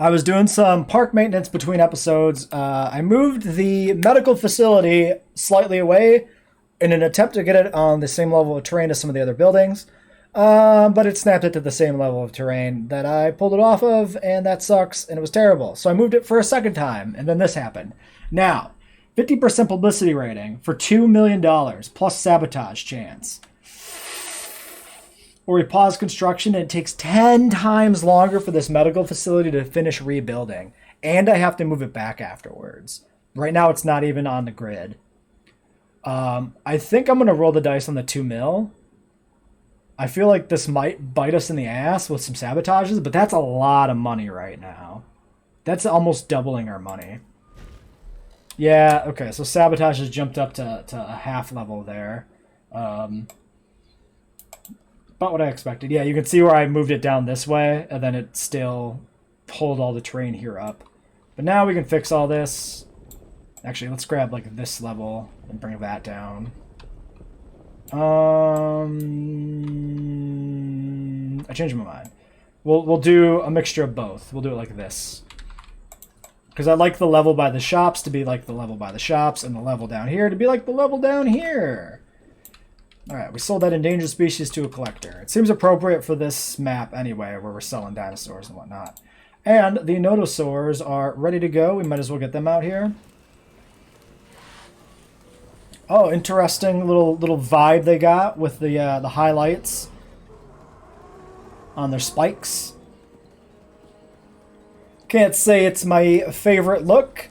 I was doing some park maintenance between episodes. I moved the medical facility slightly away in an attempt to get it on the same level of terrain as some of the other buildings. But it snapped it to the same level of terrain that I pulled it off of, and that sucks, and it was terrible. So I moved it for a second time, and then this happened. Now, 50% publicity rating for $2 million plus sabotage chance. Or we pause construction and it takes 10 times longer for this medical facility to finish rebuilding. And I have to move it back afterwards. Right now it's not even on the grid. I think I'm going to roll the dice on the 2 mil. I feel like this might bite us in the ass with some sabotages, but that's a lot of money right now. That's almost doubling our money. Yeah, okay, so sabotage has jumped up to a half level there. About what I expected. Yeah, you can see where I moved it down this way, and then it still pulled all the terrain here up. But now we can fix all this. Actually, let's grab like this level and bring that down. I changed my mind. We'll do a mixture of both. We'll do it like this. Because I like the level by the shops to be like the level by the shops, and the level down here to be like the level down here. Alright, we sold that endangered species to a collector. It seems appropriate for this map anyway, where we're selling dinosaurs and whatnot. And the nodosaurs are ready to go. We might as well get them out here. Oh, interesting little vibe they got with the highlights on their spikes. Can't say it's my favorite look.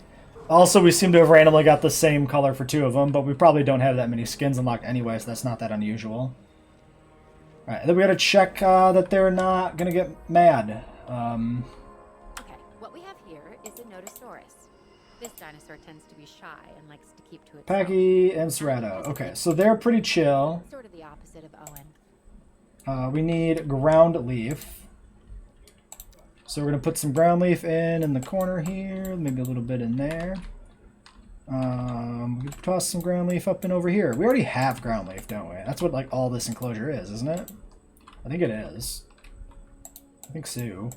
Also, we seem to have randomly got the same color for 2 of them, but we probably don't have that many skins unlocked anyway, so that's not that unusual. Alright, then we gotta check that they're not gonna get mad. Okay, what we have here is a Nodosaurus. This dinosaur tends to be shy and likes to keep to itself. Packy and Cerrato. Okay, so they're pretty chill. Sort of the opposite of Owen. We need ground leaf. So we're going to put some ground leaf in the corner here, maybe a little bit in there. We can toss some ground leaf up and over here. We already have ground leaf, don't we? That's what like all this enclosure is, isn't it? I think it is. I think so.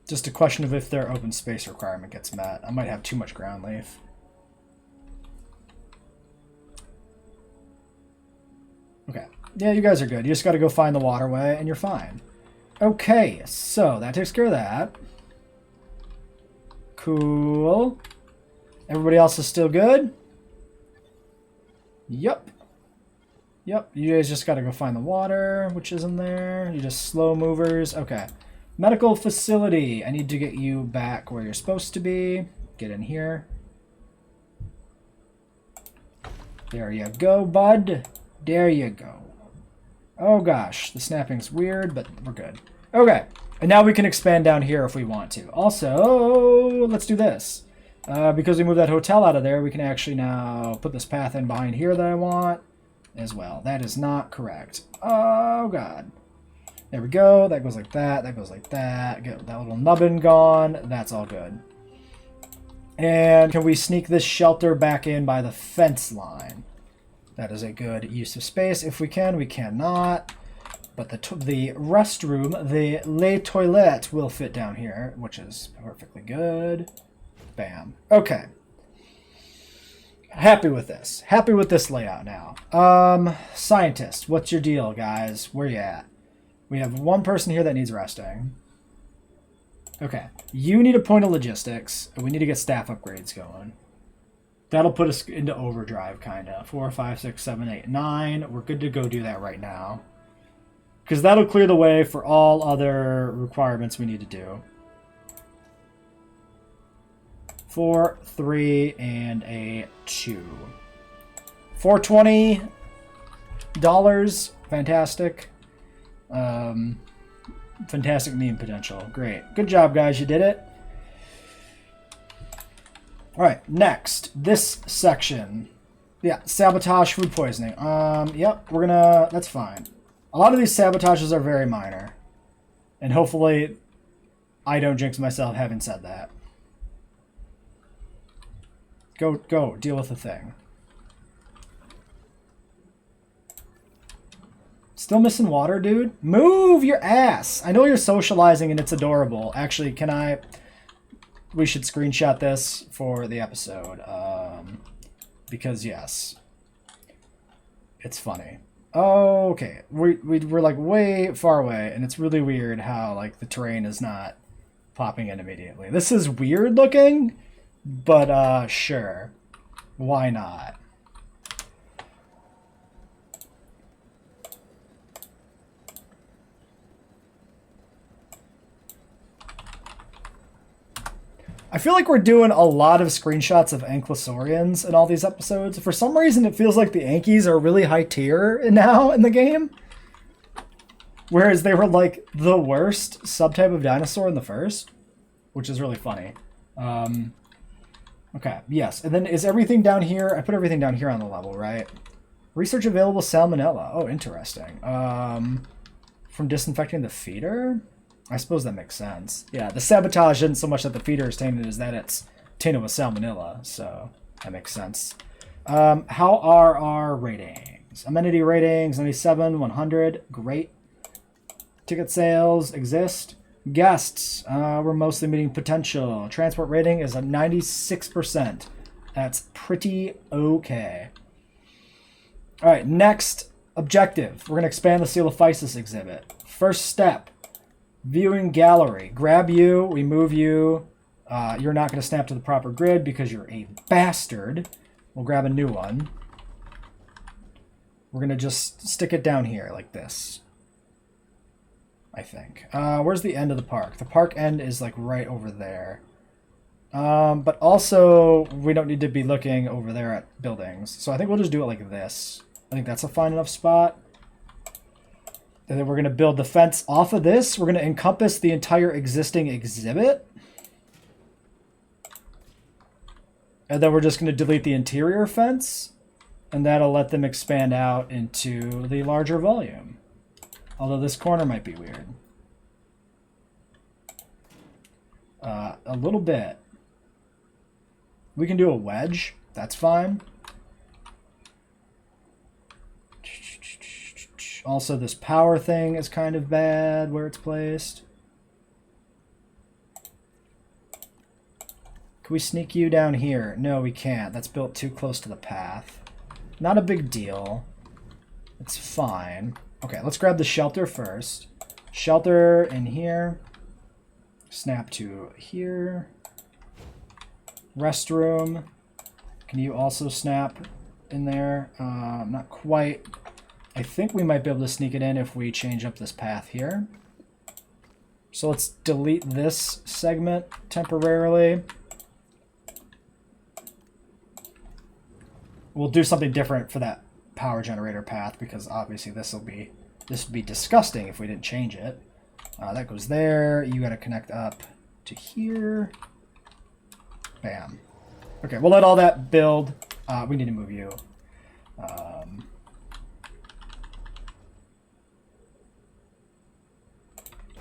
Just a question of if their open space requirement gets met. I might have too much ground leaf. Okay. Yeah, you guys are good. You just got to go find the waterway, and you're fine. Okay, so that takes care of that. Cool. Everybody else is still good? Yep. Yep, you guys just got to go find the water, which is in there. You just slow movers. Okay. Medical facility. I need to get you back where you're supposed to be. Get in here. There you go, bud. There you go. Oh gosh, the snapping's weird, but we're good. Okay, and now we can expand down here if we want to. Also, let's do this. Because we moved that hotel out of there, we can actually now put this path in behind here that I want as well. That is not correct. Oh god. There we go. That goes like that. That goes like that. Get that little nubbin gone. That's all good. And can we sneak this shelter back in by the fence line? That is a good use of space. If we can, we cannot. But the restroom, the les toilettes, will fit down here, which is perfectly good. Bam. Okay. Happy with this. Happy with this layout now. Scientist, what's your deal, guys? Where you at? We have one person here that needs resting. Okay. You need a point of logistics, and we need to get staff upgrades going. That'll put us into overdrive, kind of. 4, 5, 6, 7, 8, 9. We're good to go do that right now. Because that'll clear the way for all other requirements we need to do. 4, 3, and a 2. $420. Fantastic. Fantastic meme potential. Great. Good job, guys. You did it. Alright, next. This section. Yeah, sabotage food poisoning. Yep, we're gonna... That's fine. A lot of these sabotages are very minor. And hopefully I don't jinx myself having said that. Go, deal with the thing. Still missing water, dude? Move your ass! I know you're socializing and it's adorable. Actually, can I... We should screenshot this for the episode. Because, yes. It's funny. Okay. We're like way far away, and it's really weird how like the terrain is not popping in immediately. This is weird looking, but sure. Why not? I feel like we're doing a lot of screenshots of Ankylosaurians in all these episodes. For some reason, it feels like the Ankies are really high tier now in the game. Whereas they were like the worst subtype of dinosaur in the first, which is really funny. Okay, yes. And then is everything down here? I put everything down here on the level, right? Research available salmonella. Oh, interesting. From disinfecting the feeder? I suppose that makes sense. Yeah, the sabotage isn't so much that the feeder is tainted as that it's tainted with salmonella, so that makes sense. How are our ratings? Amenity ratings, 97, 100, great. Ticket sales exist. Guests, we're mostly meeting potential. Transport rating is a 96%. That's pretty okay. All right, next objective. We're going to expand the Coelophysis exhibit. First step. Viewing gallery. Grab you. We move you. You're not going to snap to the proper grid because you're a bastard. We'll grab a new one. We're going to just stick it down here like this. I think. Where's the end of the park? The park end is like right over there. But also, we don't need to be looking over there at buildings. So I think we'll just do it like this. I think that's a fine enough spot. And then we're going to build the fence off of this. We're going to encompass the entire existing exhibit. And then we're just going to delete the interior fence. And that'll let them expand out into the larger volume. Although this corner might be weird. A little bit. We can do a wedge. That's fine. Also, this power thing is kind of bad where it's placed. Can we sneak you down here? No, we can't. That's built too close to the path. Not a big deal. It's fine. Okay, let's grab the shelter first. Shelter in here. Snap to here. Restroom. Can you also snap in there? Not quite. I think we might be able to sneak it in if we change up this path here. So let's delete this segment temporarily. We'll do something different for that power generator path because obviously this would be disgusting if we didn't change it. That goes there. You got to connect up to here. Bam. Okay, we'll let all that build. We need to move you.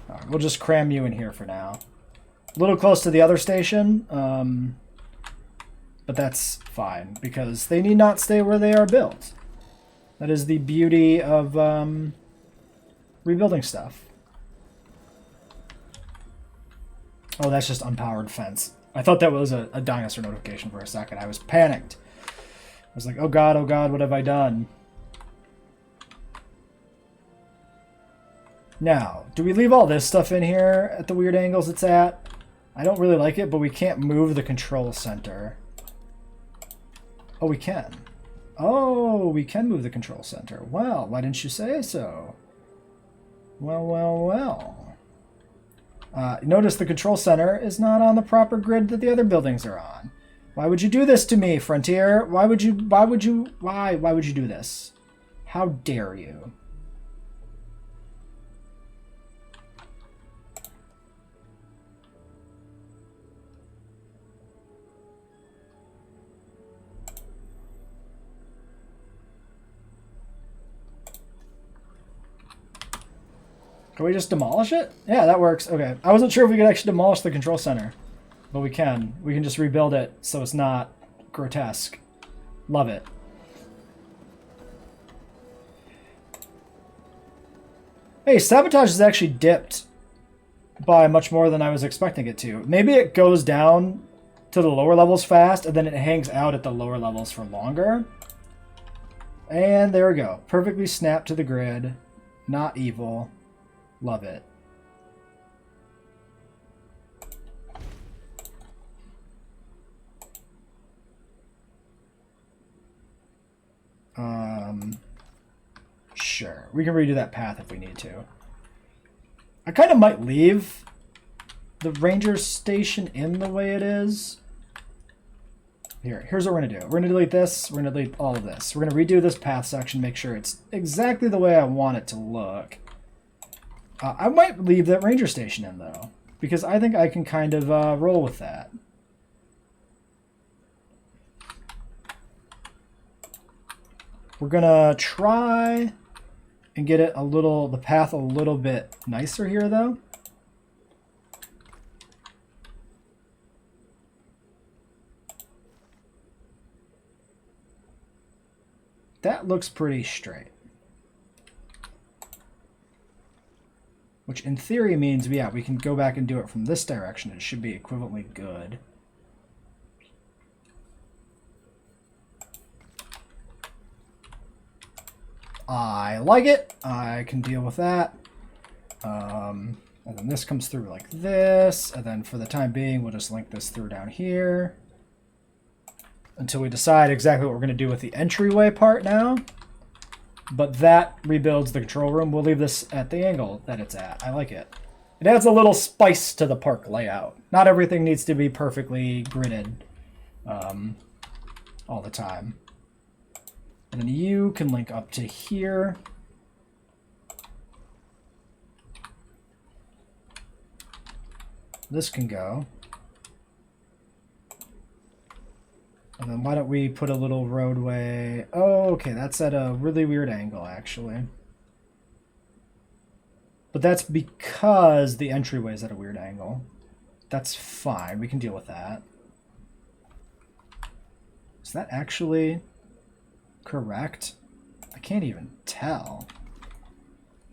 All right, we'll just cram you in here for now. A little close to the other station, but that's fine because they need not stay where they are built. That is the beauty of rebuilding stuff. Oh, that's just unpowered fence. I thought that was a dinosaur notification for a second. I was panicked. I was like, oh god, what have I done? Now, do we leave all this stuff in here at the weird angles it's at? I don't really like it, but we can't move the control center. Oh, we can. Oh, we can move the control center. Well, why didn't you say so? Well. Notice the control center is not on the proper grid that the other buildings are on. Why would you do this to me, Frontier? Why would you do this? How dare you? Can we just demolish it? Yeah, that works. Okay. I wasn't sure if we could actually demolish the control center. But we can. We can just rebuild it so it's not grotesque. Love it. Hey, sabotage is actually dipped by much more than I was expecting it to. Maybe it goes down to the lower levels fast, and then it hangs out at the lower levels for longer. And there we go. Perfectly snapped to the grid. Not evil. Love it. Sure. We can redo that path if we need to. I kind of might leave the ranger station in the way it is. Here's what we're going to do. We're going to delete this. We're going to delete all of this. We're going to redo this path section, make sure it's exactly the way I want it to look. I might leave that ranger station in, though, because I think I can kind of roll with that. We're going to try and get it the path a little bit nicer here, though. That looks pretty straight. Which in theory means, yeah, we can go back and do it from this direction. It should be equivalently good. I like it. I can deal with that. And then this comes through like this. And then for the time being, we'll just link this through down here. Until we decide exactly what we're going to do with the entryway part now. But that rebuilds the control room. We'll leave this at the angle that it's at. I like it. It adds a little spice to the park layout. Not everything needs to be perfectly gridded all the time. And then you can link up to here. This can go. And then why don't we put a little roadway? Oh, okay, that's at a really weird angle, actually. But that's because the entryway is at a weird angle. That's fine, we can deal with that. Is that actually correct? I can't even tell.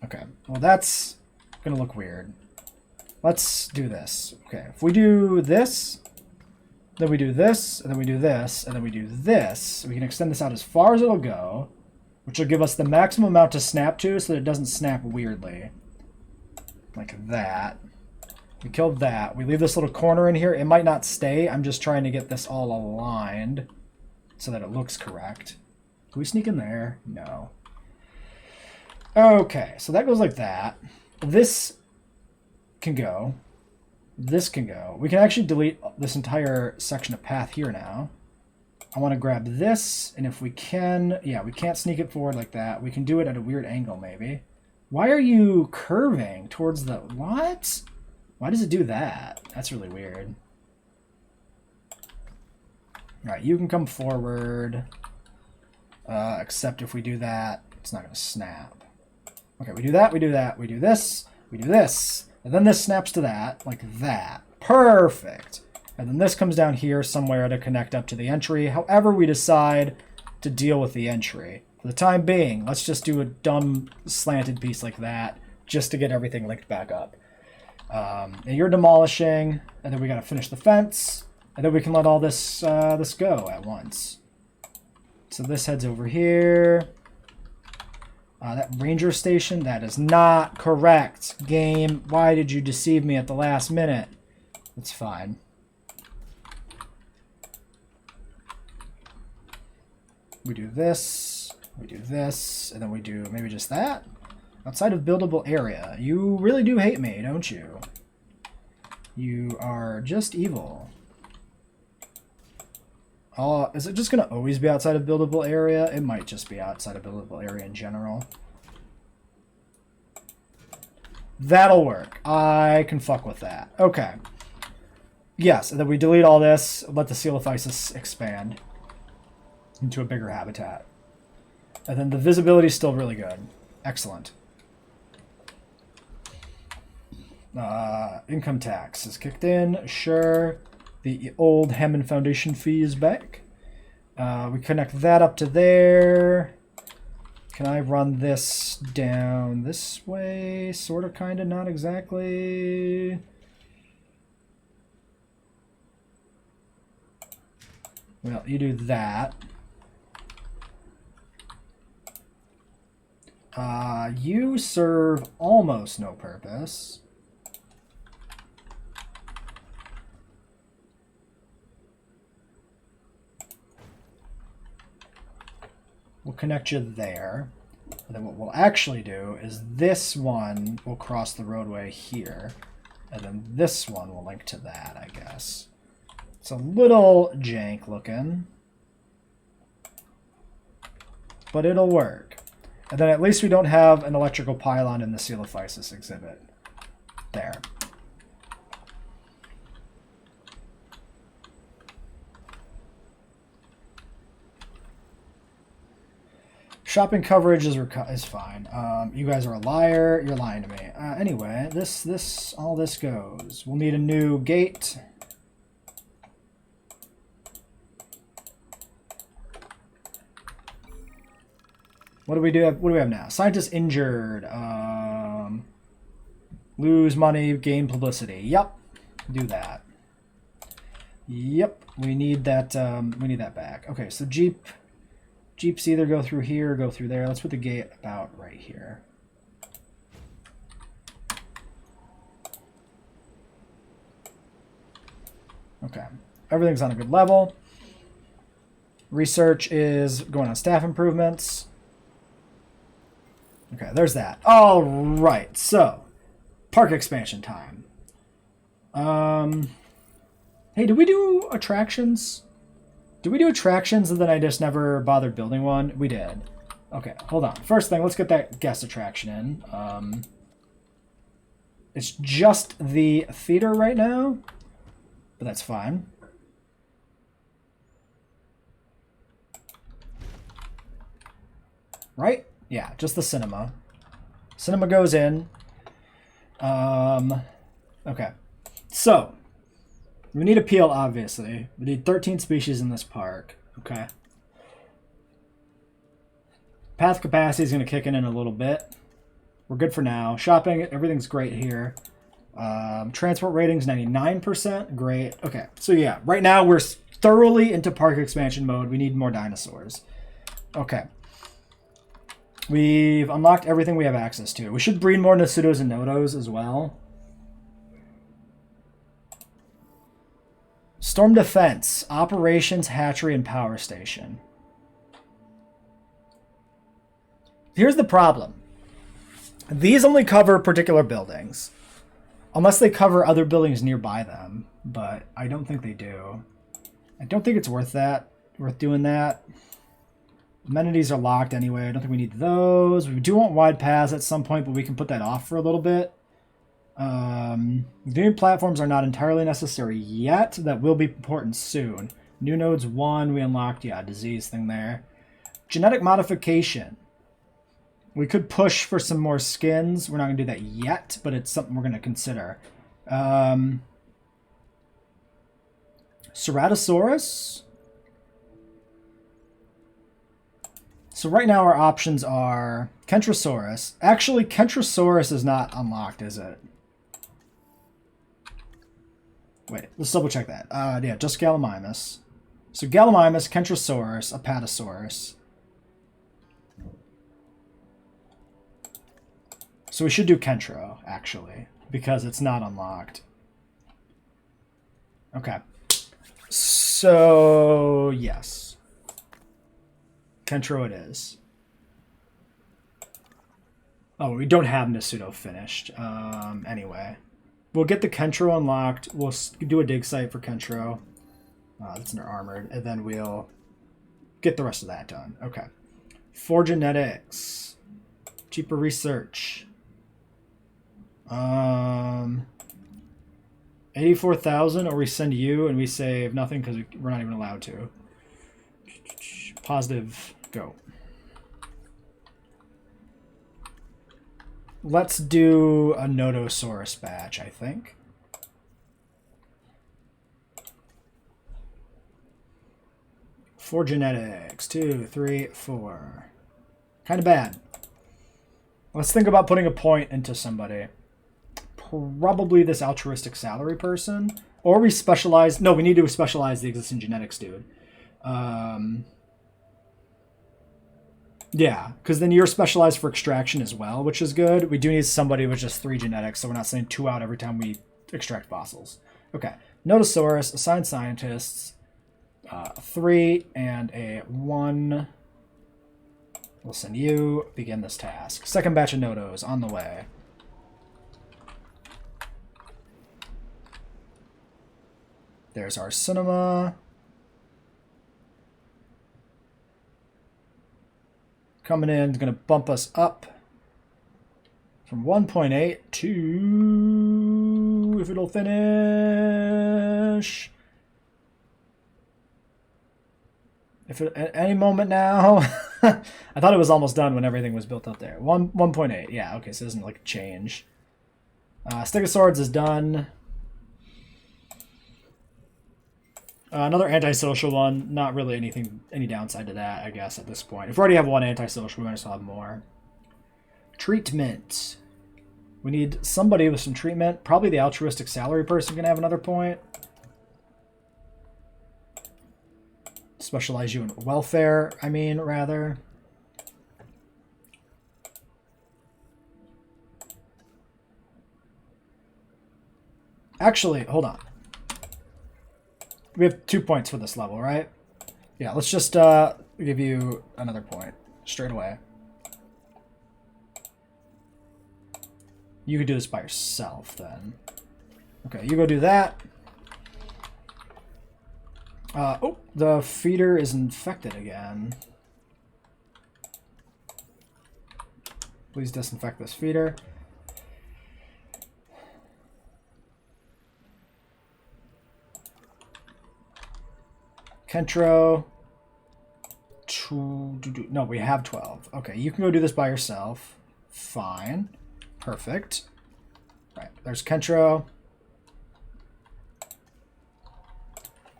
Okay, well that's gonna look weird. Let's do this. Okay, if we do this, then we do this, and then we do this, and then we do this, we can extend this out as far as it'll go, which will give us the maximum amount to snap to so that it doesn't snap weirdly. Like that. We killed that. We leave this little corner in here. It might not stay. I'm just trying to get this all aligned so that it looks correct. Can we sneak in there? No. Okay, so that goes like that. This can go. This can go. We can actually delete this entire section of path here now. I want to grab this, and if we can... Yeah, we can't sneak it forward like that. We can do it at a weird angle, maybe. Why are you curving towards the... What? Why does it do that? That's really weird. Alright, you can come forward. Except if we do that, it's not going to snap. Okay, we do that, we do that, we do this, we do this. And then this snaps to that, like that. Perfect. And then this comes down here somewhere to connect up to the entry. However we decide to deal with the entry. For the time being, let's just do a dumb slanted piece like that, just to get everything linked back up. And you're demolishing, and then we got to finish the fence, and then we can let all this this go at once. So this heads over here. That ranger station, that is not correct. Game, why did you deceive me at the last minute? It's fine. We do this, and then we do maybe just that. Outside of buildable area. You really do hate me, don't you? You are just evil. Is it just going to always be outside of buildable area? It might just be outside of buildable area in general. That'll work. I can fuck with that. Okay. Yes, and then we delete all this, let the Coelophysis expand into a bigger habitat. And then the visibility is still really good. Excellent. Income tax is kicked in. Sure. The old Hammond Foundation fee is back. We connect that up to there. Can I run this down this way? Sort of, kind of, not exactly. Well, you do that. You serve almost no purpose. We'll connect you there. And then what we'll actually do is this one will cross the roadway here. And then this one will link to that, I guess. It's a little jank looking. But it'll work. And then at least we don't have an electrical pylon in the Coelophysis exhibit. There. Shopping coverage is fine. You guys are a liar. You're lying to me. Anyway, all this goes. We'll need a new gate. What do we do? What do we have now? Scientist injured. Lose money, gain publicity. Yep. Do that. Yep. We need that. We need that back. Okay. So Jeeps either go through here or go through there. Let's put the gate about right here. Okay. Everything's on a good level. Research is going on staff improvements. Okay, there's that. All right, so park expansion time. Hey, did we do attractions? Did we do attractions and then I just never bothered building one? We did. Okay, hold on. First thing, let's get that guest attraction in. It's just the theater right now, but that's fine. Right? Yeah, just the cinema. Cinema goes in. Okay. So, we need appeal, obviously. We need 13 species in this park. Okay. Path capacity is going to kick in a little bit. We're good for now. Shopping, everything's great here. Transport ratings, 99%. Great. Okay. So, yeah. Right now, we're thoroughly into park expansion mode. We need more dinosaurs. Okay. We've unlocked everything we have access to. We should breed more Nasudos and Nodos as well. Storm Defense, Operations, Hatchery, and Power Station. Here's the problem. These only cover particular buildings. Unless they cover other buildings nearby them. But I don't think they do. I don't think it's worth doing that. Amenities are locked anyway. I don't think we need those. We do want wide paths at some point, but we can put that off for a little bit. New platforms are not entirely necessary yet. That will be important soon. New nodes 1, we unlocked, yeah, disease thing there. Genetic modification. We could push for some more skins. We're not going to do that yet, but it's something we're going to consider. Ceratosaurus. So right now our options are Kentrosaurus. Actually, Kentrosaurus is not unlocked, is it? Wait, let's double check that. Yeah, just Gallimimus. So Gallimimus, Kentrosaurus, Apatosaurus. So we should do Kentro, actually, because it's not unlocked. Okay. So, yes. Kentro it is. Oh, we don't have Nasudo finished. Anyway. We'll get the Kentro unlocked. We'll do a dig site for Kentro. That's under armored. And then we'll get the rest of that done. Okay. For genetics. Cheaper research. 84,000, or we send you and we save nothing because we're not even allowed to. Positive, go. Let's do a Nodosaurus batch, I think. For genetics, 2, 3, 4. Kind of bad. Let's think about putting a point into somebody. Probably this altruistic salary person. Or we specialize... No, we need to specialize the existing genetics dude. Yeah, because then you're specialized for extraction as well, which is good. We do need somebody with just 3 genetics, so we're not sending 2 out every time we extract fossils. Okay. Notosaurus, assigned scientists, 3 and a 1. We'll send you. Begin this task. Second batch of Notos on the way. There's our cinema. Coming in is going to bump us up from 1.8 to, if it'll finish, if it, at any moment now. I thought it was almost done when everything was built up there. 1.8, yeah, okay, so it doesn't like change. Stick of Swords is done. Another antisocial one, not really any downside to that, I guess, at this point. If we already have 1 antisocial, we might as well have more. Treatment. We need somebody with some treatment. Probably the altruistic salary person can have another point. Specialize you in welfare, I mean, rather. Actually, hold on. We have 2 points for this level, right? Yeah, let's just give you another point straight away. You could do this by yourself then. Okay, you go do that. Oh, the feeder is infected again. Please disinfect this feeder. Kentro. No, we have 12. Okay, you can go do this by yourself. Fine. Perfect. Right, there's Kentro.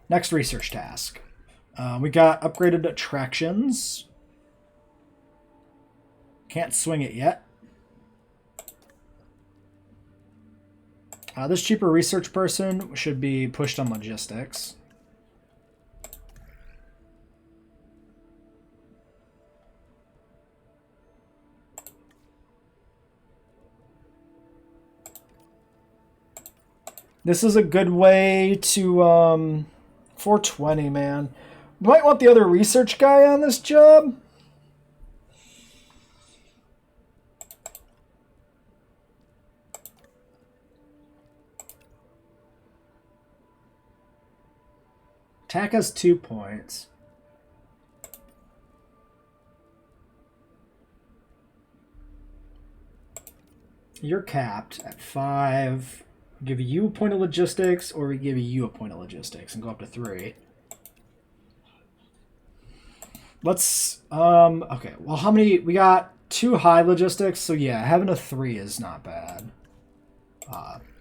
Next research task. We got upgraded attractions. Can't swing it yet. This cheaper research person should be pushed on logistics. This is a good way to, 420, man. Might want the other research guy on this job. Attack has 2 points. You're capped at 5. Give you a point of logistics, or we give you a point of logistics and go up to 3. Let's, okay, well, how many, we got 2 high logistics, so yeah, having a 3 is not bad.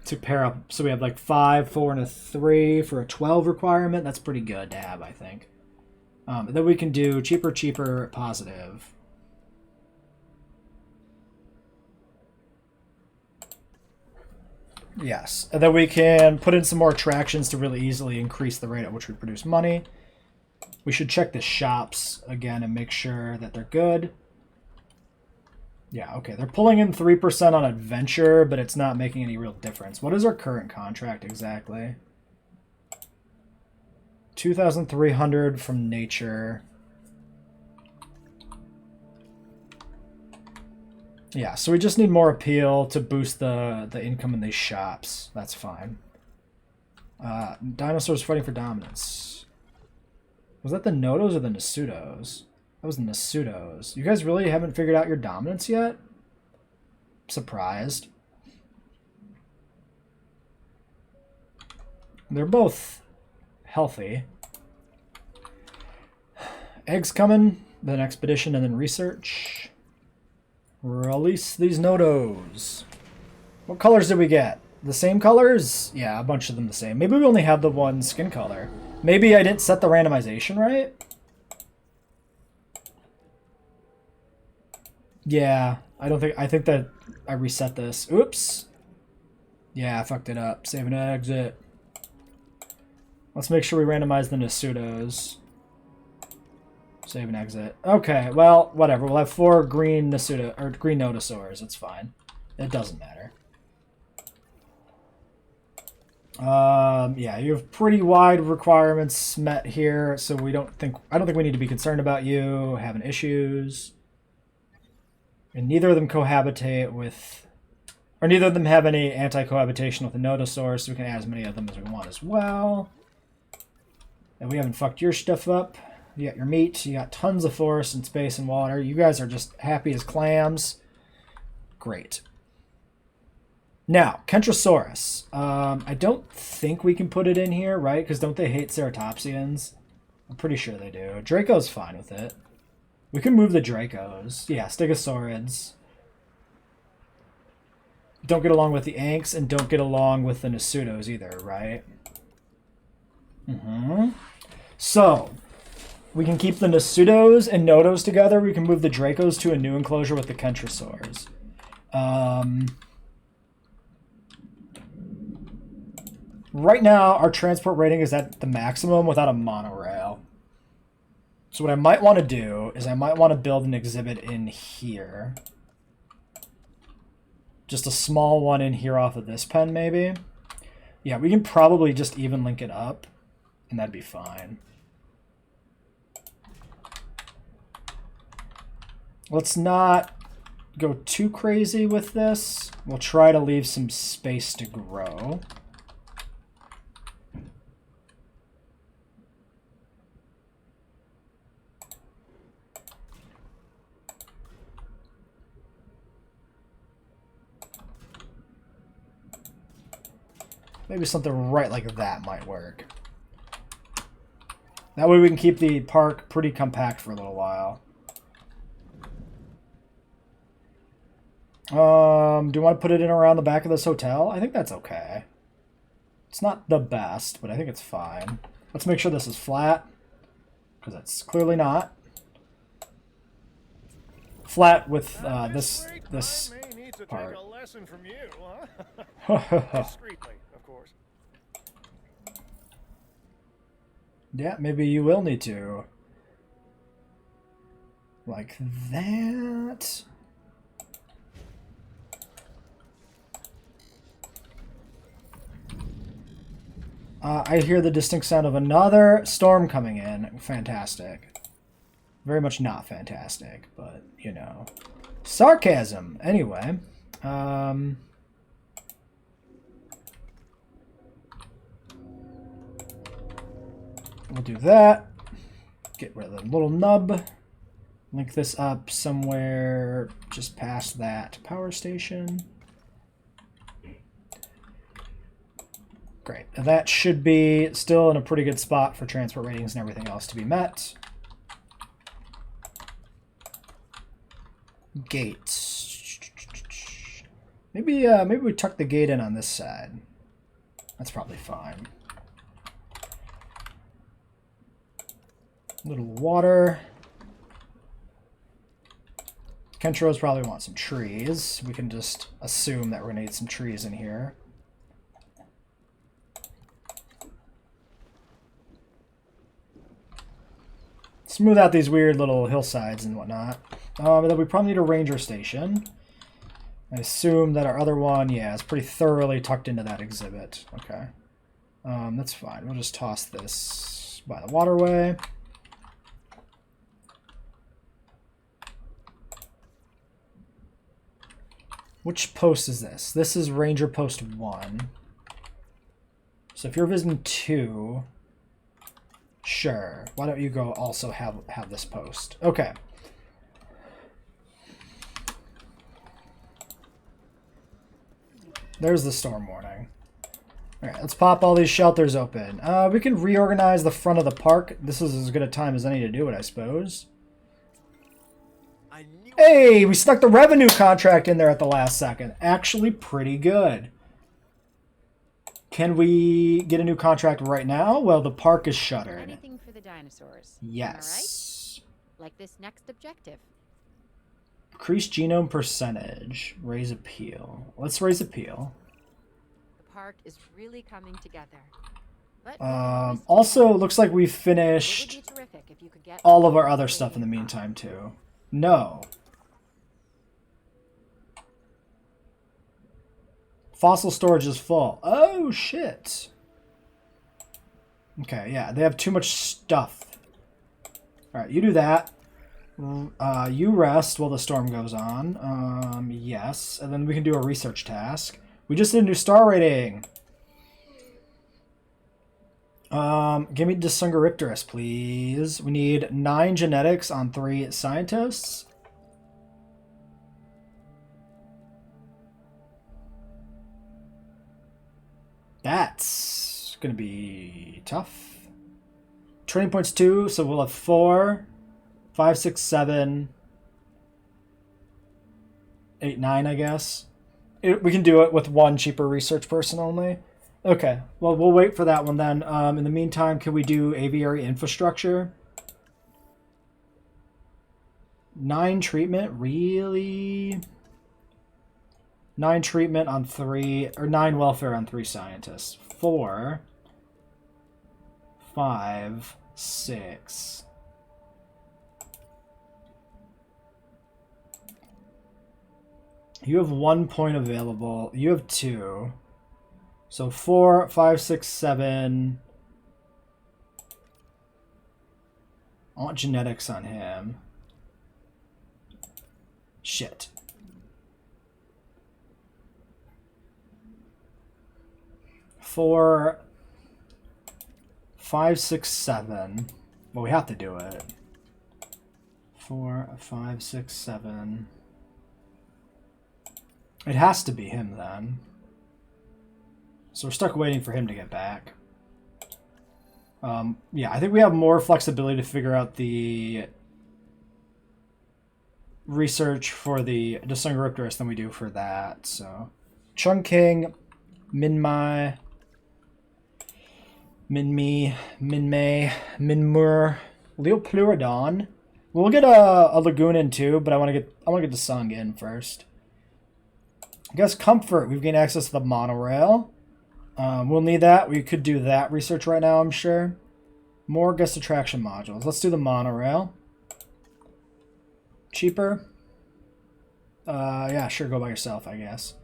To pair up, so we have like 5, 4, and a 3 for a 12 requirement. That's pretty good to have, I think. Then we can do cheaper, cheaper, positive. Yes, and then we can put in some more attractions to really easily increase the rate at which we produce money. We should check the shops again and make sure that they're good. Yeah, okay, they're pulling in 3% on adventure, but it's not making any real difference. What is our current contract exactly? 2,300 from nature. Yeah, so we just need more appeal to boost the income in these shops. That's fine. Dinosaurs fighting for dominance. Was that the Notos or the Nasutos? That was the Nasutos. You guys really haven't figured out your dominance yet? Surprised. They're both healthy. Eggs coming, then expedition, and then research. Release these Notos. What colors did we get? The same colors? Yeah, a bunch of them the same. Maybe we only have the one skin color. Maybe I didn't set the randomization right? Yeah, I think that I reset this. Oops. Yeah, I fucked it up. Save and exit. Let's make sure we randomize the Nasudos. Save and exit. Okay, well, whatever. We'll have 4 green Nasuda or green Nodosaurs. It's fine. It doesn't matter. Yeah, you have pretty wide requirements met here, so I don't think we need to be concerned about you having issues. And neither of them cohabitate with, or neither of them have any anti-cohabitation with the Nodosaur, so we can add as many of them as we want as well. And we haven't fucked your stuff up. You got your meat, you got tons of forest and space and water. You guys are just happy as clams. Great. Now, Kentrosaurus. I don't think we can put it in here, right? Because don't they hate ceratopsians? I'm pretty sure they do. Draco's fine with it. We can move the Dracos. Yeah, Stegosaurids. Don't get along with the Anks and don't get along with the Nasudos either, right? So, we can keep the Nasudos and Nodos together. We can move the Dracos to a new enclosure with the Kentrosaurs. Right now, our transport rating is at the maximum without a monorail. So what I might want to do is I might want to build an exhibit in here. Just a small one in here off of this pen, maybe. Yeah, we can probably just even link it up, and that'd be fine. Let's not go too crazy with this. We'll try to leave some space to grow. Maybe something right like that might work. That way we can keep the park pretty compact for a little while. Do you want to put it in around the back of this hotel? I think that's okay. It's not the best, but I think it's fine. Let's make sure this is flat, because it's clearly not. Flat with this part. A lesson from you, huh? Discreetly, of course. Yeah, maybe you will need to. Like that. I hear the distinct sound of another storm coming in. Fantastic. Very much not fantastic, but, you know. Sarcasm! Anyway. We'll do that. Get rid of the little nub. Link this up somewhere just past that power station. Great. That should be still in a pretty good spot for transport ratings and everything else to be met. Gate. Maybe we tuck the gate in on this side. That's probably fine. A little water. Kentros probably want some trees. We can just assume that we're going to need some trees in here. Smooth out these weird little hillsides and whatnot. But then we probably need a ranger station. I assume that our other one, yeah, is pretty thoroughly tucked into that exhibit. Okay. That's fine. We'll just toss this by the waterway. Which post is this? This is Ranger Post 1. So if you're visiting 2... Sure. Why don't you go also have this post? Okay. There's the storm warning. Alright, let's pop all these shelters open. We can reorganize the front of the park. This is as good a time as any to do it, I suppose. Hey, we stuck the revenue contract in there at the last second. Actually, pretty good. Can we get a new contract right now? Well, the park is shuttered. Anything for the dinosaurs. Yes. Am I right? Like this next objective. Increase genome percentage. Raise appeal. Let's raise appeal. The park is really coming together. But Also, it looks like we've it would finished be terrific if you could get all of our other stuff in the meantime, too. No. Fossil storage is full. Oh, shit. Okay, yeah, they have too much stuff. Alright, you do that. You rest while the storm goes on. Yes. And then we can do a research task. We just did a new star rating. Give me Disungaripterus, please. We need 9 genetics on 3 scientists. That's gonna be tough. Training points 2, so we'll have 4, 5, 6, 7, 8, 9, I guess. We can do it with 1 cheaper research person only. Okay, well, we'll wait for that one then. In the meantime, can we do aviary infrastructure? 9 treatment? Really? 9 treatment on 3, or 9 welfare on 3 scientists. 4, 5, 6. You have 1 point available. You have 2. So 4, 5, 6, 7. I want genetics on him. Shit. Four, 5, 6, 7. Well, we have to do it. 4, 5, 6, 7. It has to be him then. So we're stuck waiting for him to get back. Yeah, I think we have more flexibility to figure out the research for the Disungaripterus than we do for that. So, Chungking, Minmai, Minmei, Minmur, Leopleurodon. We'll get a Lagoon in too, but I want to get the Sung in first. I guess comfort. We've gained access to the monorail. We'll need that. We could do that research right now, I'm sure. More guest attraction modules. Let's do the monorail. Cheaper. Yeah, sure. Go by yourself, I guess.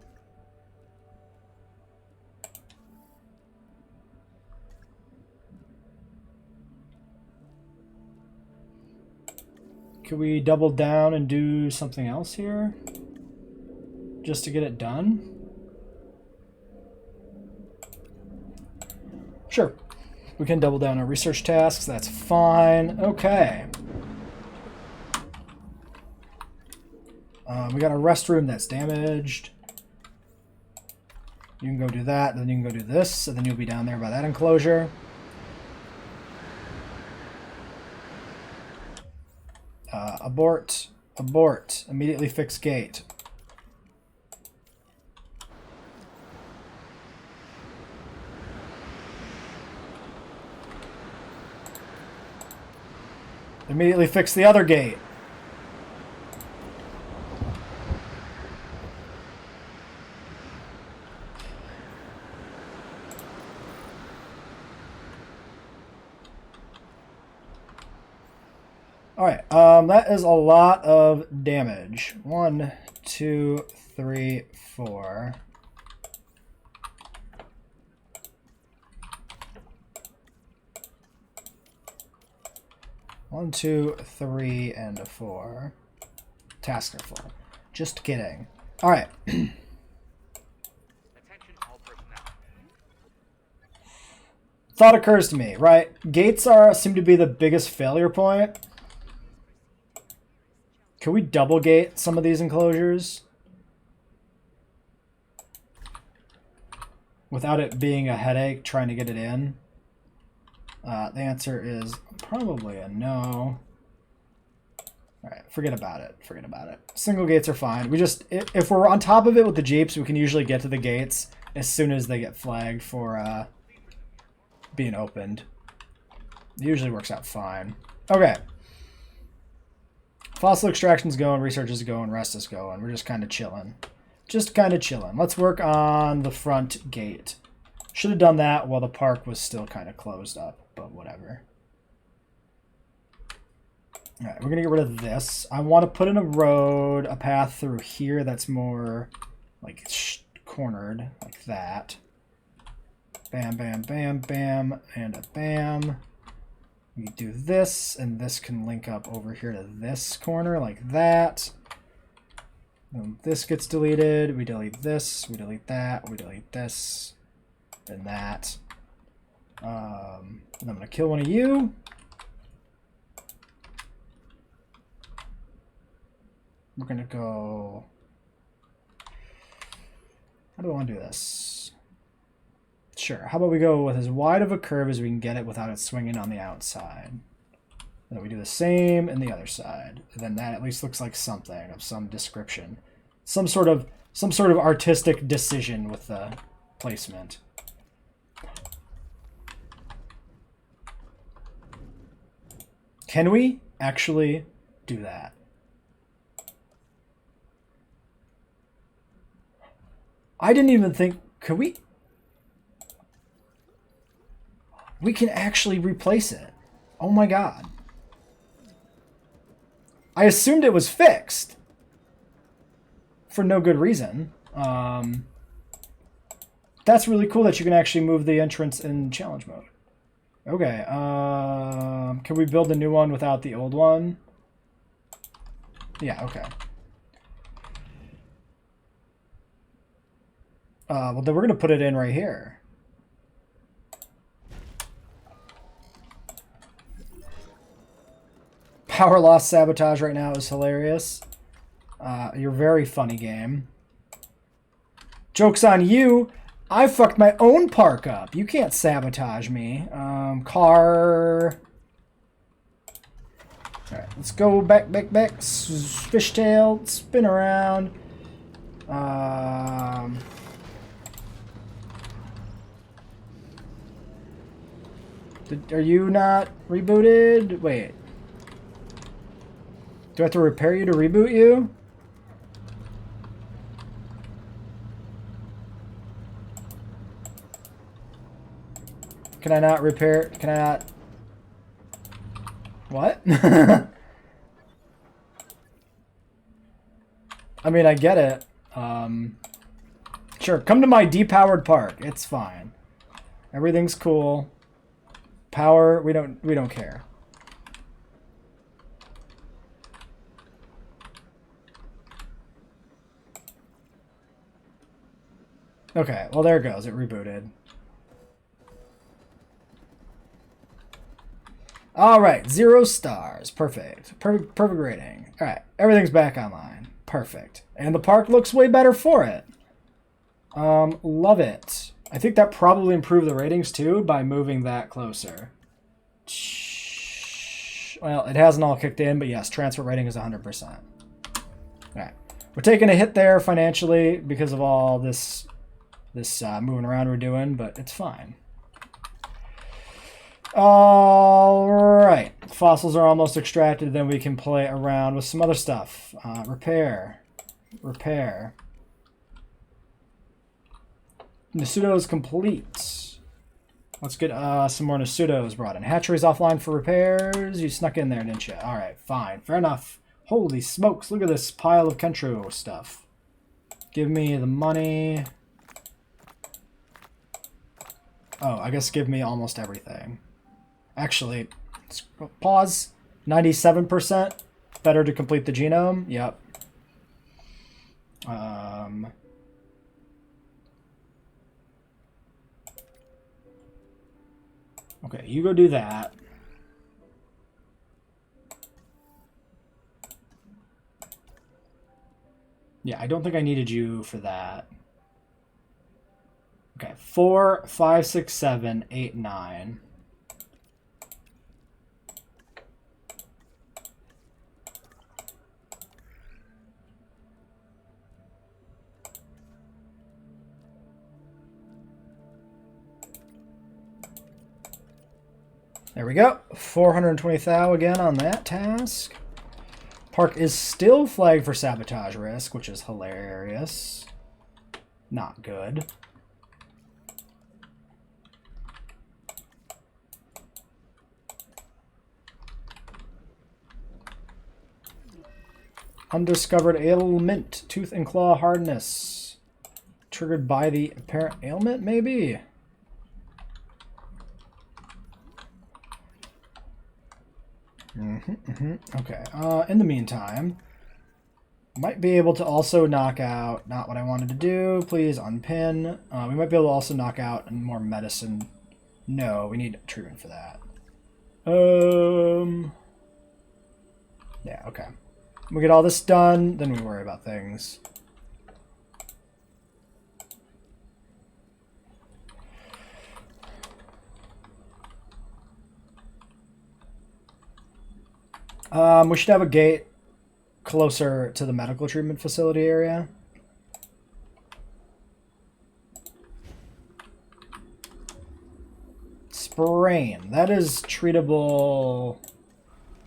Could we double down and do something else here? Just to get it done? Sure. We can double down on research tasks. That's fine. Okay. We got a restroom that's damaged. You can go do that, then you can go do this, and then you'll be down there by that enclosure. Abort. Abort. Immediately fix gate. Immediately fix the other gate. Alright, that is a lot of damage. 1, 2, 3, 4. One, 2, 3, and a 4. Tasks are full. Just kidding. Alright. Attention all personnel. Thought occurs to me, right? Gates seem to be the biggest failure point. Can we double gate some of these enclosures? Without it being a headache trying to get it in? The answer is probably a no. Alright, forget about it. Forget about it. Single gates are fine. We just, if we're on top of it with the Jeeps, we can usually get to the gates as soon as they get flagged for being opened. It usually works out fine. Okay. Fossil extraction's going, research is going, rest is going. We're just kind of chilling. Just kind of chilling. Let's work on the front gate. Should have done that while the park was still kind of closed up, but whatever. All right, we're going to get rid of this. I want to put in a road, a path through here that's more like cornered, like that. Bam, bam, bam, bam, and a bam. We do this, and this can link up over here to this corner, like that. And this gets deleted. We delete this, we delete that, we delete this, and that. And I'm going to kill one of you. We're going to go... How do I want to do this? Sure. How about we go with as wide of a curve as we can get it without it swinging on the outside. And then we do the same in the other side. And then that at least looks like something of some description. Some sort of artistic decision with the placement. Can we actually do that? I didn't even think, could we? We can actually replace it. Oh my god. I assumed it was fixed. For no good reason. That's really cool that you can actually move the entrance in challenge mode. Okay, can we build a new one without the old one? Yeah, okay. Well, then we're going to put it in right here. Power loss sabotage right now is hilarious. You're very funny, game. Joke's on you. I fucked my own park up. You can't sabotage me. Car. Alright, let's go back. Fishtail. Spin around. Are you not rebooted? Wait. Do I have to repair you to reboot you? Can I not repair? Can I not? What? I mean, I get it. Sure, come to my depowered park. It's fine. Everything's cool. Power, we don't care. Okay, well there it goes. It rebooted. All right, 0 stars. Perfect. Perfect rating. All right, everything's back online. Perfect. And the park looks way better for it. Love it. I think that probably improved the ratings too by moving that closer. Well, it hasn't all kicked in, but yes, transfer rating is 100%. All right, we're taking a hit there financially because of all this moving around we're doing, but it's fine. All right, fossils are almost extracted. Then we can play around with some other stuff. Repair. Nasudo is complete. Let's get some more Nasudos brought in. Hatchery's offline for repairs. You snuck in there, didn't you? All right, fine. Fair enough. Holy smokes, look at this pile of Kentro stuff. Give me the money. Oh, I guess give me almost everything. Actually, let's pause. 97%. Better to complete the genome. Yep. Okay, you go do that. Yeah, I don't think I needed you for that. Okay, 4, 5, 6, 7, 8, 9. There we go. 420 thou again on that task. Park is still flagged for sabotage risk, which is hilarious. Not good. Undiscovered ailment, tooth and claw hardness. Triggered by the apparent ailment, maybe? Okay, in the meantime, might be able to also knock out, not what I wanted to do, please unpin. We might be able to also knock out more medicine. No, we need treatment for that. Yeah, okay. We get all this done, then we worry about things. We should have a gate closer to the medical treatment facility area. Sprain. That is treatable.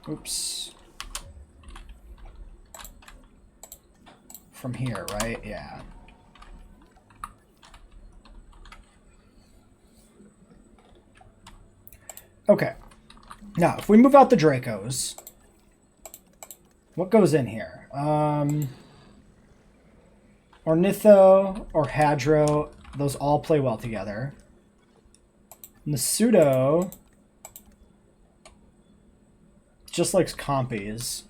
Oops. From here, right? Yeah. Okay. Now, if we move out the Dracos, what goes in here? Ornitho or Hadro, those all play well together. Nasudo just likes compies.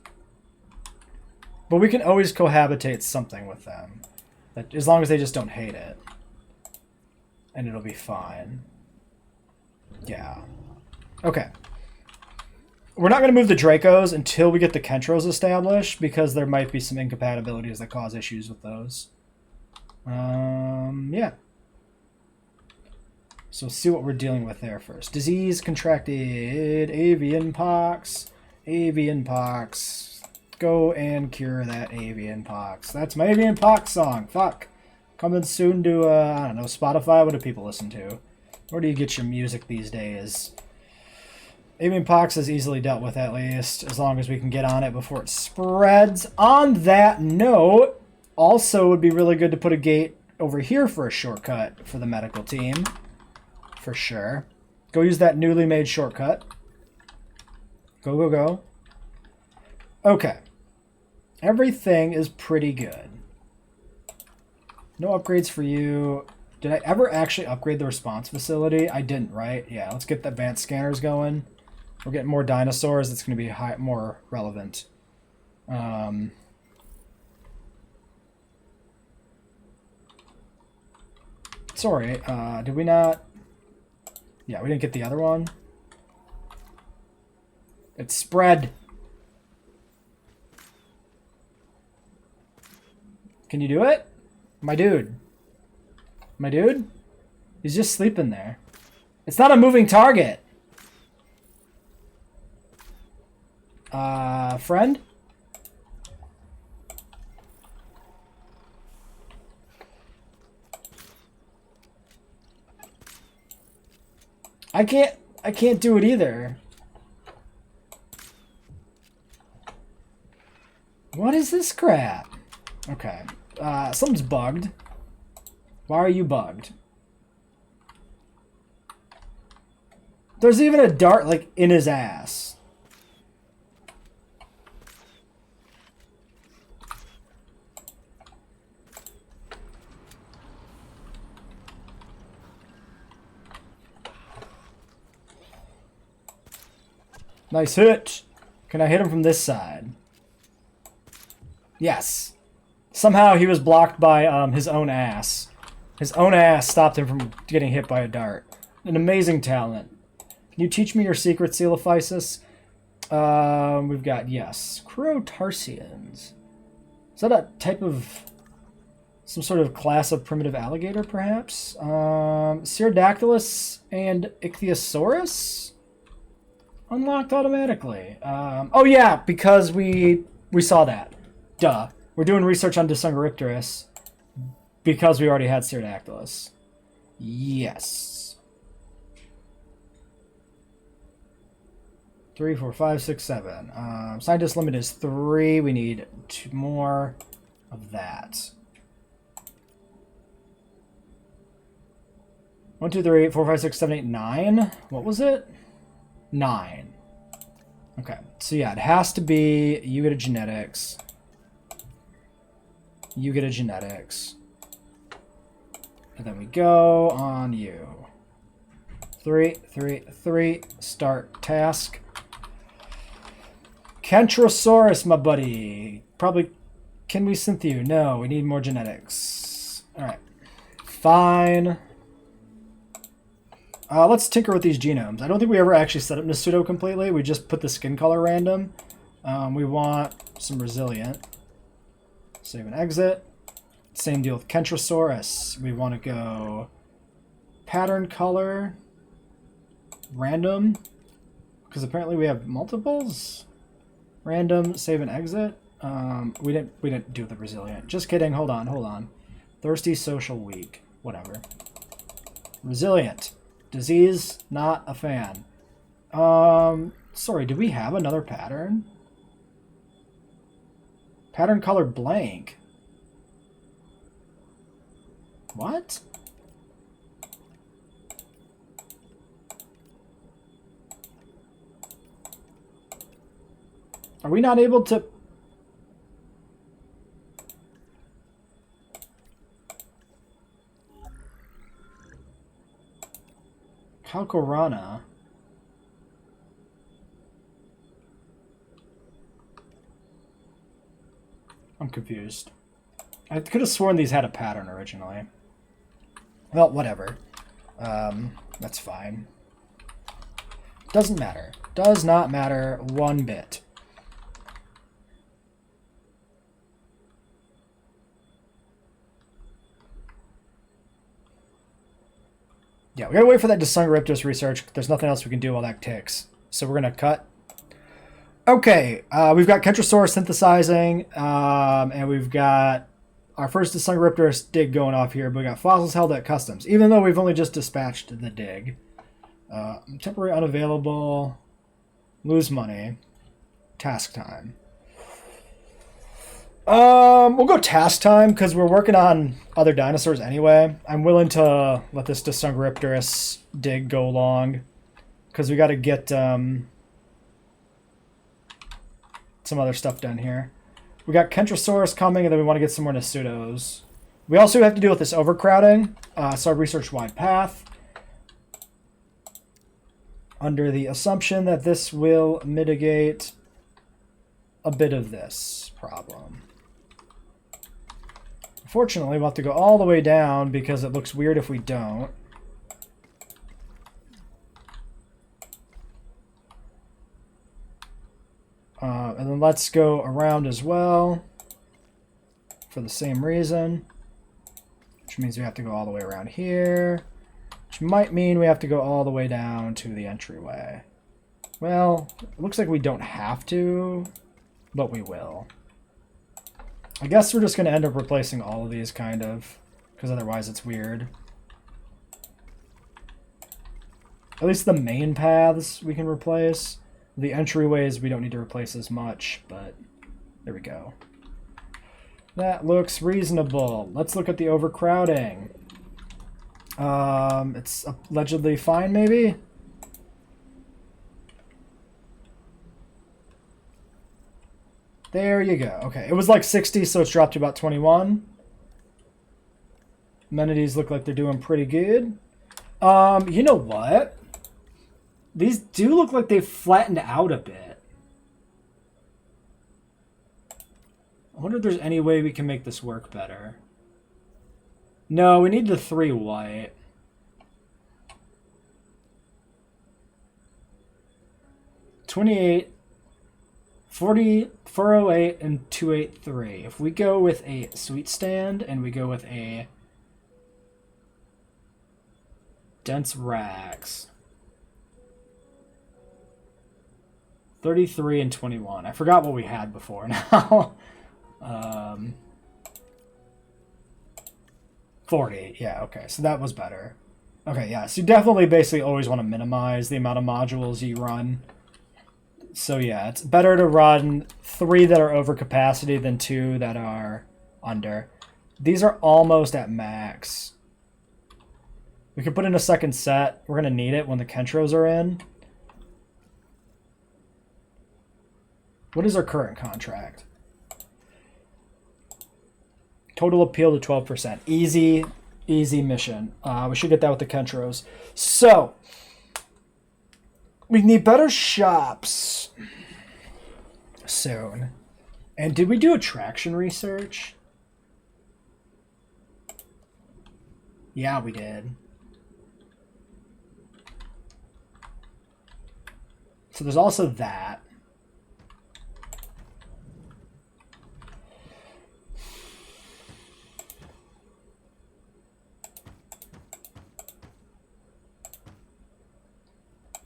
But we can always cohabitate something with them. As long as they just don't hate it. And it'll be fine. Yeah. Okay. We're not going to move the Dracos until we get the Kentros established, because there might be some incompatibilities that cause issues with those. Yeah. So let's see what we're dealing with there first. Disease contracted, avian pox, avian pox. Go and cure that avian pox. That's my avian pox song. Fuck. Coming soon to, I don't know, Spotify. What do people listen to? Where do you get your music these days? Avian pox is easily dealt with, at least, as long as we can get on it before it spreads. On that note, also would be really good to put a gate over here for a shortcut for the medical team. For sure. Go use that newly made shortcut. Go, go, go. Okay. Everything is pretty good. No upgrades for you. Did I ever actually upgrade the response facility? I didn't, right? Yeah, let's get the advanced scanners going. We're getting more dinosaurs. That's going to be more relevant. Sorry, did we not? Yeah, we didn't get the other one. It's spread. Can you do it? My dude. My dude? He's just sleeping there. It's not a moving target. Friend? I can't do it either. What is this crap? Okay. Something's bugged. Why are you bugged? There's even a dart, like, in his ass. Nice hit. Can I hit him from this side? Yes. Somehow he was blocked by his own ass. His own ass stopped him from getting hit by a dart. An amazing talent. Can you teach me your secret, Coelophysis? We've got, yes. Crotarsians. Is that a type of... some sort of class of primitive alligator, perhaps? Pterodactylus and Ichthyosaurus? Unlocked automatically. Oh yeah, because we saw that. Duh. We're doing research on Disungaripterus because we already had Pterodactylus. Yes. 3, 4, 5, 6, 7. Scientist limit is 3. We need 2 more of that. 1, 2, 3, 4, 5, 6, 7, 8, 9. What was it? 9. Okay, so yeah, it has to be you get a genetics. You get a genetics. And then we go on you. 3, 3, 3. Start task. Kentrosaurus, my buddy. Probably. Can we synth you? No, we need more genetics. Alright. Fine. Let's tinker with these genomes. I don't think we ever actually set up Nasuto completely. We just put the skin color random. We want some resilient. Save and exit. Same deal with Kentrosaurus. We want to go pattern color random because apparently we have multiples. Random, save and exit. We didn't do the resilient. Just kidding. Hold on. Thirsty, social, weak. Whatever. Resilient. Disease, not a fan. Sorry, do we have another pattern? Pattern color blank. What? Are we not able to... Kalkorana. I'm confused. I could have sworn these had a pattern originally. Well, whatever. That's fine. Doesn't matter. Does not matter one bit. Yeah, we gotta wait for that Dysungoriptus research. There's nothing else we can do while that ticks. So we're gonna cut. Okay, we've got Kentrosaurus synthesizing, and we've got our first Dysungoriptus dig going off here, but we got fossils held at customs, even though we've only just dispatched the dig. Temporary unavailable, lose money, task time. We'll go task time because we're working on other dinosaurs anyway. I'm willing to let this Dysungoriptus dig go long because we got to get some other stuff done here. We got Kentrosaurus coming, and then we want to get some more Nasutos. We also have to deal with this overcrowding, so our research-wide path. Under the assumption that this will mitigate a bit of this problem. Unfortunately, we'll have to go all the way down because it looks weird if we don't. And then let's go around as well for the same reason, which means we have to go all the way around here, which might mean we have to go all the way down to the entryway. Well, it looks like we don't have to, but we will. I guess we're just going to end up replacing all of these, kind of, because otherwise it's weird. At least the main paths we can replace. The entryways we don't need to replace as much, but there we go. That looks reasonable. Let's look at the overcrowding. It's allegedly fine, maybe? There you go. Okay, it was like 60, so it's dropped to about 21. Amenities look like they're doing pretty good. You know what? These do look like they've flattened out a bit. I wonder if there's any way we can make this work better. No, we need the 3 white. $28, $40, $408, and $283. If we go with a sweet stand and we go with a dense rags, 33 and 21. I forgot what we had before now. 40. Yeah, okay. So that was better. Okay, yeah. So you definitely basically always want to minimize the amount of modules you run. So yeah, it's better to run 3 that are over capacity than 2 that are under. These are almost at max. We could put in a second set. We're going to need it when the Kentros are in. What is our current contract? Total appeal to 12%. Easy mission. We should get that with the Kentros. So, we need better shops soon. And did we do attraction research? Yeah, we did. So there's also that.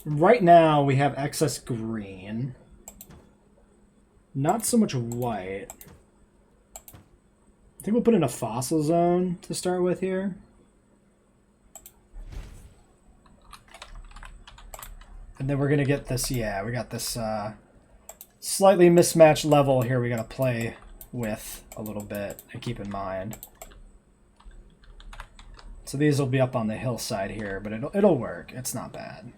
Right now we have excess green. Not so much white. I think we'll put in a fossil zone to start with here. And then we're going to get this, yeah, we got this slightly mismatched level here we got to play with a little bit and keep in mind. So these will be up on the hillside here, but it'll work. It's not bad.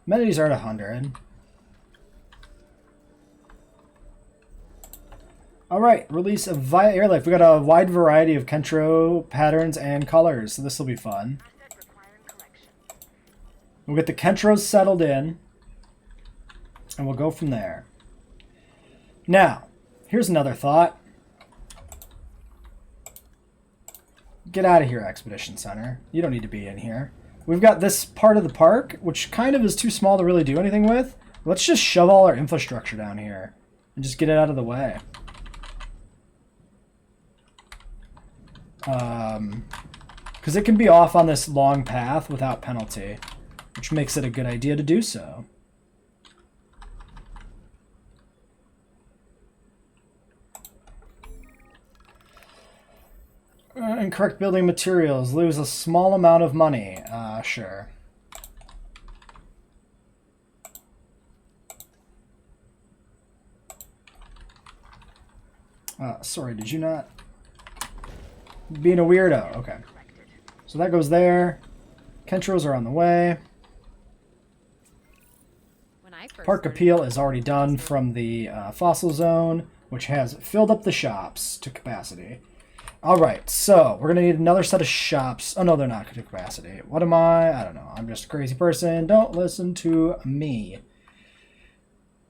Amenities are at 100. All right, release of Airlift. We got a wide variety of Kentro patterns and colors, so this will be fun. We'll get the Kentros settled in, and we'll go from there. Now, here's another thought. Get out of here, Expedition Center. You don't need to be in here. We've got this part of the park, which kind of is too small to really do anything with. Let's just shove all our infrastructure down here and just get it out of the way. Because it can be off on this long path without penalty, which makes it a good idea to do so. Incorrect building materials. Lose a small amount of money. Sure. Sorry, did you not? Being a weirdo. Okay. So that goes there. Kentros are on the way. Park appeal is already done from the fossil zone, which has filled up the shops to capacity. Alright, so we're going to need another set of shops. Oh, no, they're not to capacity. What am I? I don't know. I'm just a crazy person. Don't listen to me.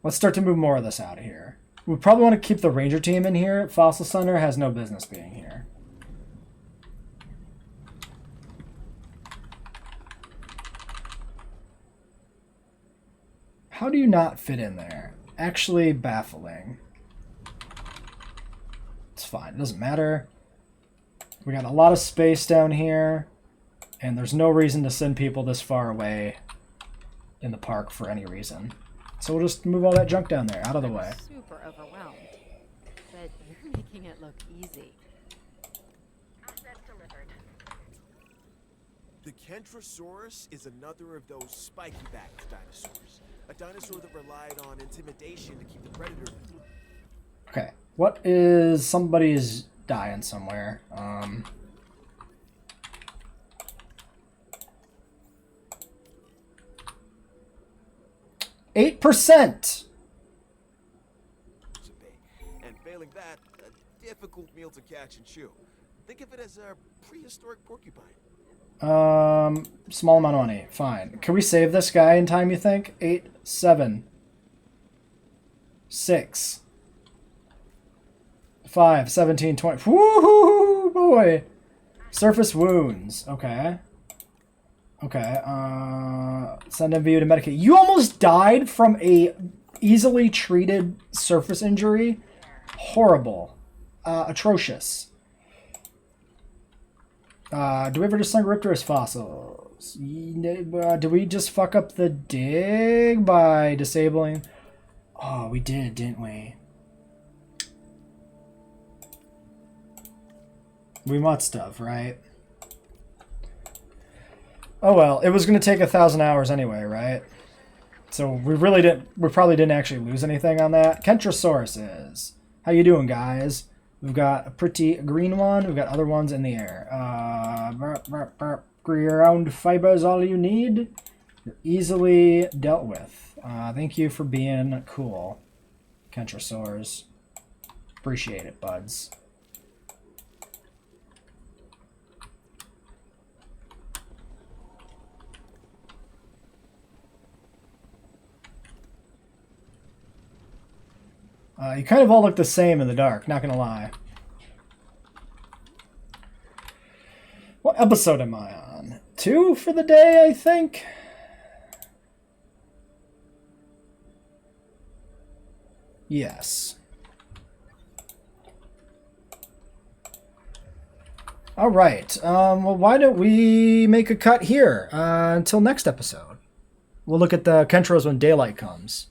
Let's start to move more of this out of here. We probably want to keep the ranger team in here. Fossil Center has no business being here. How do you not fit in there? Actually baffling. It's fine. It doesn't matter. We got a lot of space down here, and there's no reason to send people this far away in the park for any reason. So we'll just move all that junk down there, out of the way. I'm super overwhelmed, but you're making it look easy. Assets delivered. The Kentrosaurus is another of those spiky-backed dinosaurs. A dinosaur that relied on intimidation to keep the predator. Okay, what is... somebody's dying somewhere. 8%! And failing that, a difficult meal to catch and chew. Think of it as a prehistoric porcupine. Small amount of money. Fine. Can we save this guy in time, you think? 8, 7, 6, 5, 17, 20. Woohoo, boy! Surface wounds. Okay. Okay. Send MVU to medicate. You almost died from a easily treated surface injury? Horrible. Atrocious. Do we ever just Riptorus fossils? Do we just fuck up the dig by disabling? Oh, we did, didn't we? We must have, right? Oh well, it was going to take 1,000 hours anyway, right? So we probably didn't actually lose anything on that. Kentrosauruses. How you doing, guys? We've got a pretty green one. We've got other ones in the air. Ground fiber is all you need. You're easily dealt with. Thank you for being cool, Kentrosaurs. Appreciate it, buds. You kind of all look the same in the dark, not gonna lie. What episode am I on? 2 for the day, I think? Yes. All right. Well, why don't we make a cut here until next episode? We'll look at the Kentros when daylight comes.